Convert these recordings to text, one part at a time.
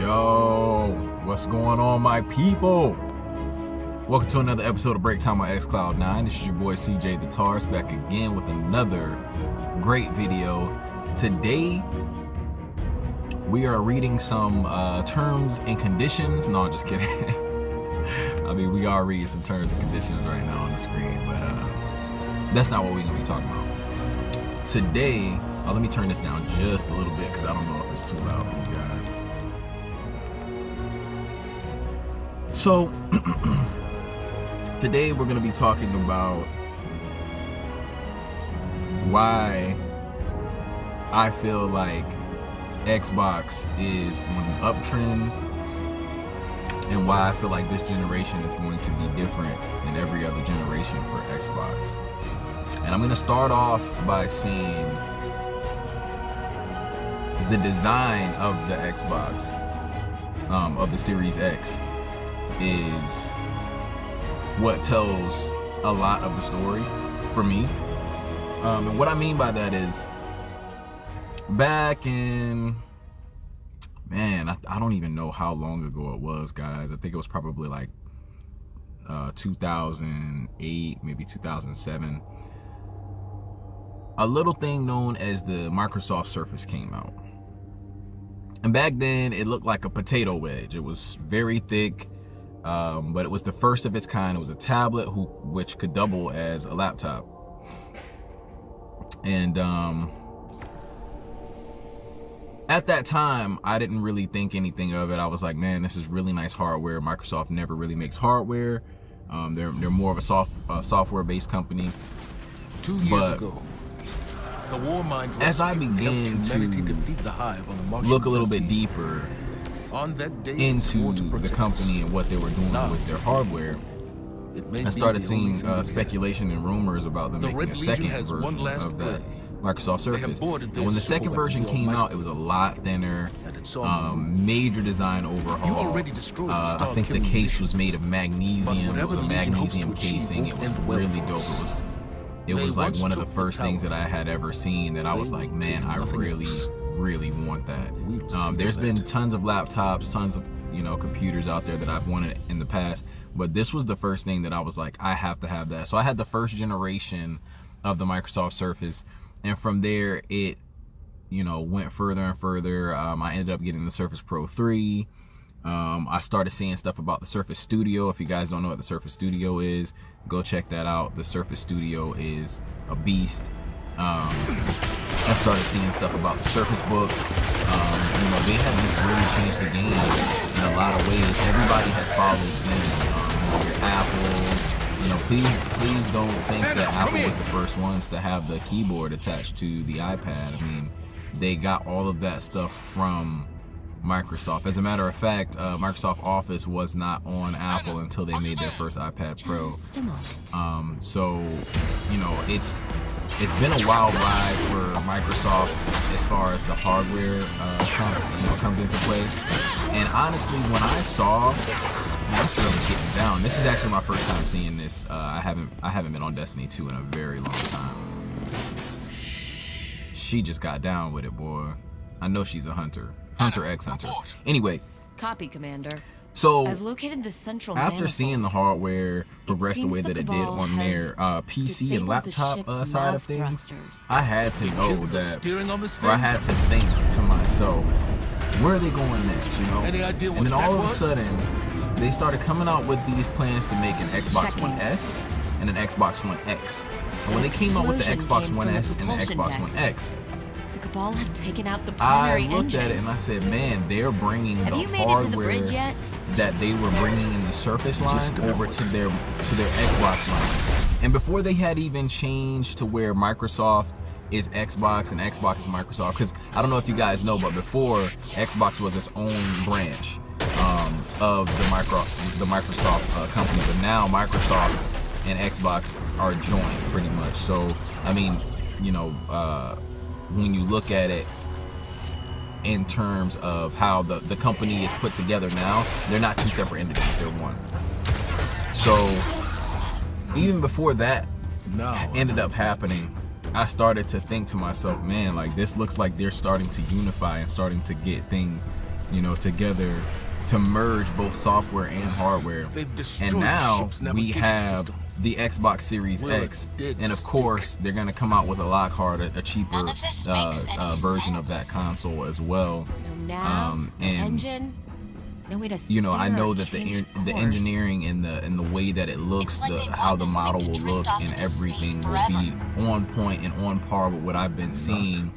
Yo, what's going on, my people? Welcome to another episode of Break Time on xCloud9. This is your boy CJ the Tars back again with another great video. Today, we are reading some terms and conditions. No, I'm just kidding. I mean, we are reading some terms and conditions right now on the screen, but that's not what we're gonna be talking about. Today, let me turn this down just a little bit because I don't know if it's too loud for you guys. So, today we're going to be talking about why I feel like Xbox is on an uptrend and why I feel like this generation is going to be different than every other generation for Xbox. And I'm going to start off by saying the design of the Xbox, of the Series X, is what tells a lot of the story for me. And what I mean by that is, back in, man, I don't even know how long ago it was, guys. I think it was probably like 2008, maybe 2007. A little thing known as the Microsoft Surface came out. And back then, it looked like a potato wedge. It was very thick, but it was the first of its kind. It was a tablet which could double as a laptop. And at that time, I didn't really think anything of it. I was like, man, this is really nice hardware. Microsoft never really makes hardware. They're more of a software-based company. 2 years ago, the war mind as I began to defeat the hive on the Martian look a little frontier. bit deeper On that day, into the company and what they were doing with their hardware, I started seeing speculation and rumors about them making a second version of that Microsoft Surface. And when the second version came out, it was a lot thinner, major design overhaul. I think the case was made of magnesium. It was a magnesium casing. It was really dope. It was like one of the first things that I had ever seen that I was like, man, I really want that. There's been tons of laptops, tons of computers out there that I've wanted in the past, but this was the first thing that I was like, I have to have that. So I had the first generation of the Microsoft Surface, and from there it went further and further. I ended up getting the Surface Pro 3. I started seeing stuff about the Surface Studio. If you guys don't know what the Surface Studio is, go check that out. The Surface Studio is a beast. I started seeing stuff about the Surface Book. They have just really changed the game in a lot of ways. Everybody has followed them. Your Apple, please don't think that Apple was the first ones to have the keyboard attached to the iPad. I mean, they got all of that stuff from Microsoft. As a matter of fact, Microsoft Office was not on Apple until they made their first iPad Pro. So, it's been a wild ride for Microsoft as far as the hardware comes into play. And honestly, when I saw, this really getting down. This is actually my first time seeing this. I haven't been on Destiny 2 in a very long time. She just got down with it, boy. I know she's a hunter. Hunter X Hunter. Anyway. Copy, Commander. So, I've located the central after manifold. seeing the hardware progress the way that it did on their PC and laptop side of things, I had to know that, or I had to think to myself, where are they going next, And then all of a sudden, they started coming out with these plans to make an Xbox One S and an Xbox One X. And when they came out with the Xbox One S and the Xbox One X, the Cabal have taken out the primary engine. I looked at it and I said, man, they're bringing the hardware that they were bringing in the Surface line over to their Xbox line. And before they had even changed to where Microsoft is Xbox and Xbox is Microsoft, because I don't know if you guys know, but before, Xbox was its own branch of the Microsoft company, but now Microsoft and Xbox are joined pretty much. So, I mean, when you look at it in terms of how the company is put together now, they're not two separate entities, they're one. So even before that ended up happening, I started to think to myself, man, like this looks like they're starting to unify and starting to get things you know, together to merge both software and hardware. And now we have the Xbox Series X, and of course they're gonna come out with a lot harder, a cheaper version of that console as well. No engine. No way to steer, you know, I know that the course. engineering and the way that it looks, how the model will look and everything will be on point and on par with what I've been seeing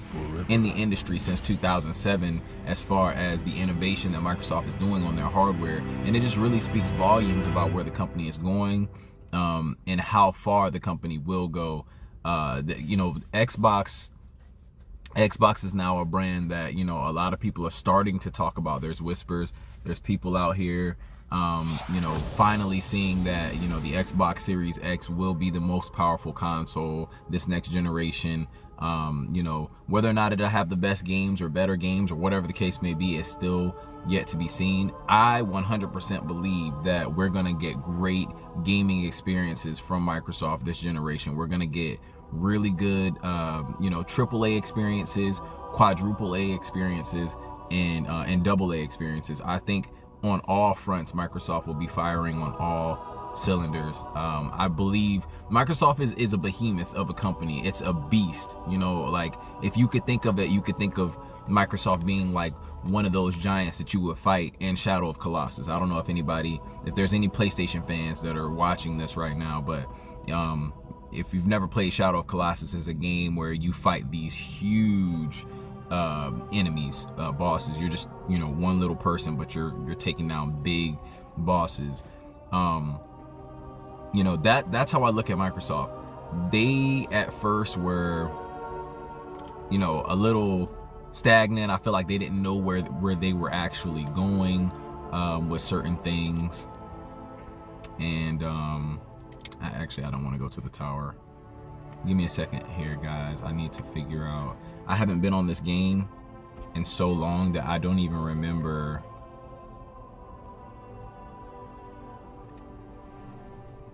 in the industry since 2007 as far as the innovation that Microsoft is doing on their hardware. And it just really speaks volumes about where the company is going, and how far the company will go. You know, Xbox is now a brand that, you know, a lot of people are starting to talk about. There's whispers, there's people out here, you know, finally seeing that, you know, the Xbox Series X will be the most powerful console this next generation. You know, whether or not it'll have the best games or better games or whatever the case may be is still yet to be seen. I 100% believe that we're gonna get great gaming experiences from Microsoft this generation. We're gonna get really good, you know, AAA experiences, quadruple A experiences, and double A experiences. I think on all fronts, Microsoft will be firing on all cylinders. I believe Microsoft is a behemoth of a company. It's a beast. You know, like if you could think of it, you could think of Microsoft being like one of those giants that you would fight in Shadow of Colossus. I don't know if there's any PlayStation fans that are watching this right now, but if you've never played Shadow of Colossus, it's a game where you fight these huge enemies, bosses. You're just, you know, one little person, but you're taking down big bosses. You know, that's how I look at Microsoft. They at first were, you know, a little stagnant. I feel like they didn't know where they were actually going with certain things. And I don't want to go to the tower. Give me a second here, guys. I need to figure out. I haven't been on this game in so long that I don't even remember.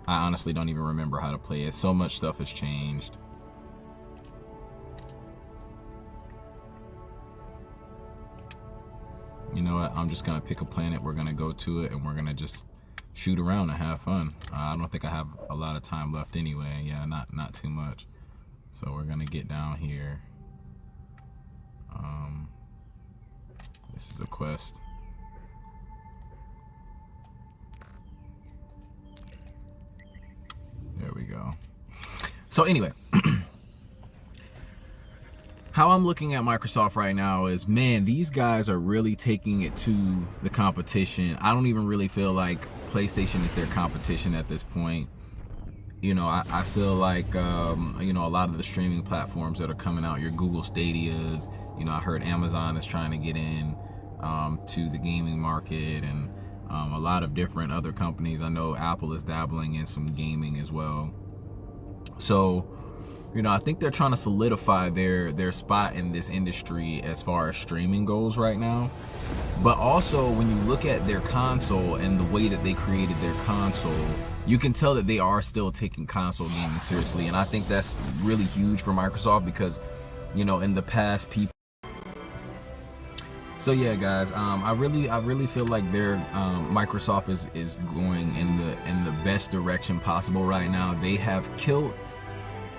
I honestly don't even remember how to play it. So much stuff has changed. You know what? I'm just gonna pick a planet. We're gonna go to it and we're gonna just shoot around and have fun. I don't think I have a lot of time left anyway. Yeah, not too much. So we're gonna get down here. This is a quest. There we go. So anyway, how I'm looking at Microsoft right now is, man, these guys are really taking it to the competition. I don't even really feel like PlayStation is their competition at this point. You know, I feel like, you know, a lot of the streaming platforms that are coming out, your Google Stadias, you know, I heard Amazon is trying to get in to the gaming market, and a lot of different other companies. I know Apple is dabbling in some gaming as well. So, you know, I think they're trying to solidify their spot in this industry as far as streaming goes right now. But also, when you look at their console and the way that they created their console, you can tell that they are still taking console gaming seriously. And I think that's really huge for Microsoft because, you know, in the past, people. So yeah, guys, I really feel like their Microsoft is going in the best direction possible right now. They have killed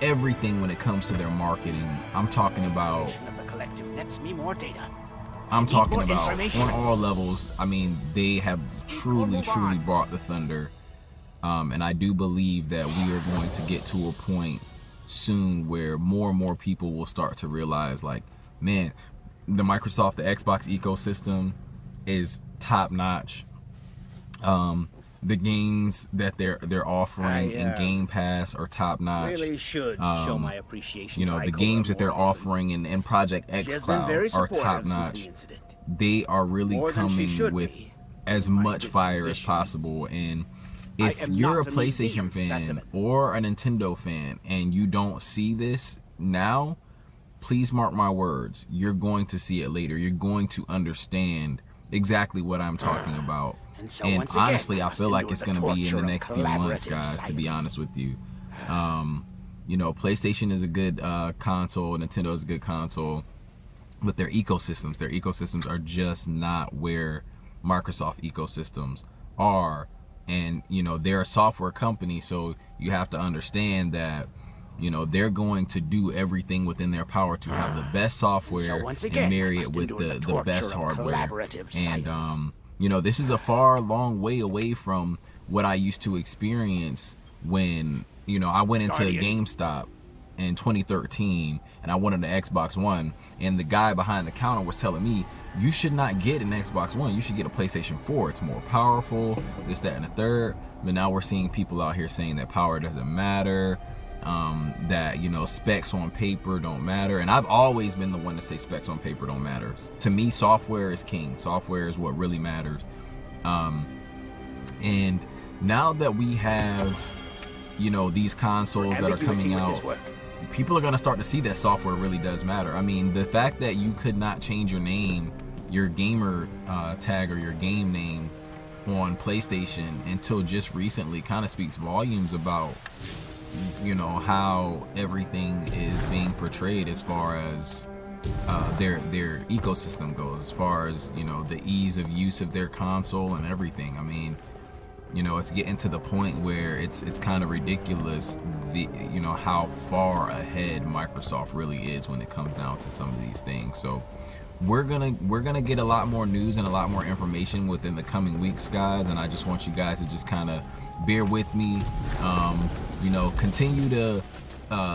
everything when it comes to their marketing. I'm talking about on all levels. I mean, they have truly brought the thunder, and I do believe that we are going to get to a point soon where more and more people will start to realize, like, man, the Xbox ecosystem is top notch. The games that they're offering in Game Pass are top notch. Really should show my appreciation. You know, the games that they're offering in Project X Cloud are top notch. They are really coming with as much fire as possible. And if you're a PlayStation fan or a Nintendo fan and you don't see this now, please mark my words, you're going to see it later. You're going to understand exactly what I'm talking about. And honestly, I feel like it's going to be in the next few months, guys, to be honest with you. You know, PlayStation is a good console. Nintendo is a good console. but their ecosystems are just not where Microsoft ecosystems are. And you know, they're a software company, so you have to understand that, you know, they're going to do everything within their power to have the best software and marry it with the best hardware. And you know, this is a long way away from what I used to experience when, you know, I went into GameStop in 2013 and I wanted an Xbox One, and the guy behind the counter was telling me, you should not get an Xbox One, you should get a PlayStation 4, it's more powerful, this, that, and the third. But now we're seeing people out here saying that power doesn't matter, that, you know, specs on paper don't matter. And I've always been the one to say specs on paper don't matter. To me, software is king. Software is what really matters. And now that we have, you know, these consoles that are coming out, people are going to start to see that software really does matter. I mean, the fact that you could not change your name, your gamer tag or your game name on PlayStation until just recently kind of speaks volumes about, you know, how everything is being portrayed as far as their ecosystem goes, as far as, you know, the ease of use of their console and everything. I mean, you know, it's getting to the point where it's kind of ridiculous, you know, how far ahead Microsoft really is when it comes down to some of these things. So we're gonna get a lot more news and a lot more information within the coming weeks, guys, and I just want you guys to just kind of bear with me. You know, continue to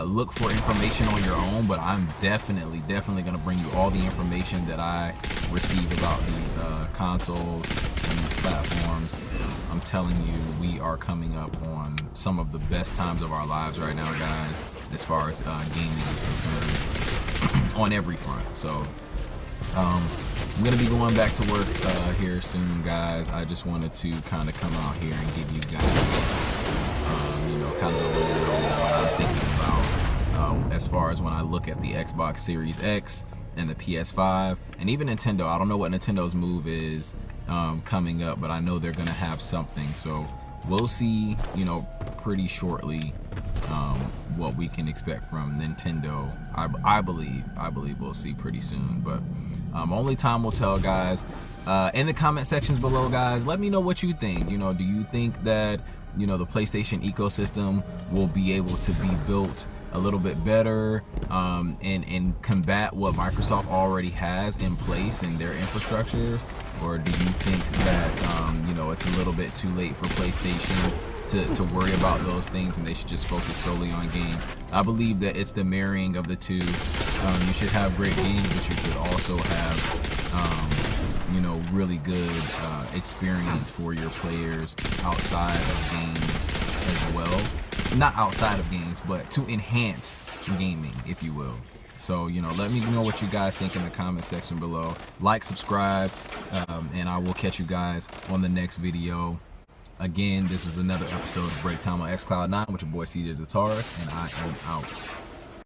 look for information on your own, but I'm definitely gonna bring you all the information that I receive about these consoles and these platforms. I'm telling you, we are coming up on some of the best times of our lives right now, guys, as far as gaming is concerned, on every front. So I'm gonna be going back to work here soon, guys. I just wanted to kind of come out here and give you guys, you know, kind of a little bit of what I'm thinking about as far as when I look at the Xbox Series X and the PS5 and even Nintendo. I don't know what Nintendo's move is coming up, but I know they're gonna have something. So we'll see, you know, pretty shortly what we can expect from Nintendo. I believe we'll see pretty soon, but only time will tell, guys. In the comment sections below, guys, let me know what you think. You know, do you think that, you know, the PlayStation ecosystem will be able to be built a little bit better and combat what Microsoft already has in place in their infrastructure? Or do you think that, you know, it's a little bit too late for PlayStation to worry about those things and they should just focus solely on games? I believe that it's the marrying of the two. You should have great games, but you should also have, you know, really good experience for your players outside of games as well. Not outside of games, but to enhance gaming, if you will. So, you know, let me know what you guys think in the comment section below. Like, subscribe, and I will catch you guys on the next video. Again, this was another episode of Break Time on xCloud9 with your boy CJ the Taurus, and I am out.